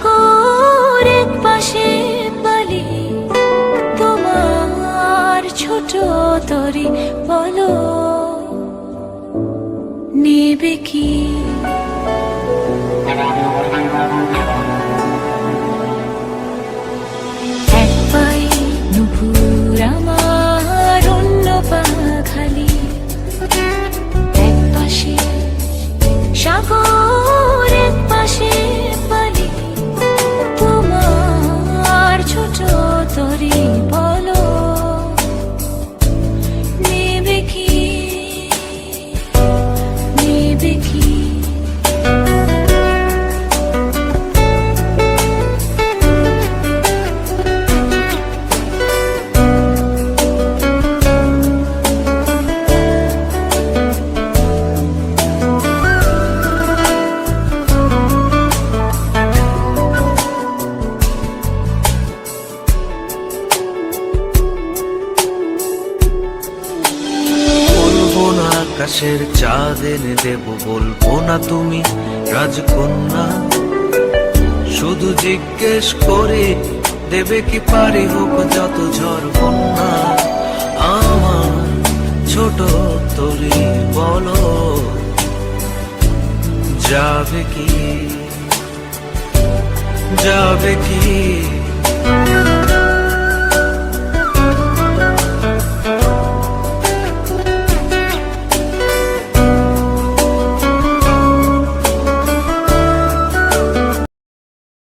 সাগর এক পাশে বালি, তোমার ছোট তরি বলো নেবে কি? এক পায়ে নুপুর আমার, অন্য পা খালি, এক পাশে সাগর এক পাশে বালি, তোমার ছোট তরি বলো নেবে কি, নেবে কি? আকাশের চাঁদ এনে দেব, বলবো না তুমি রাজকন্যা। শুধু জিজ্ঞেস করে দেবে কি পারি, হোক যত ঝড় বন্যা। আমার ছোট তরি বলো যাবে কি, যাবে কি?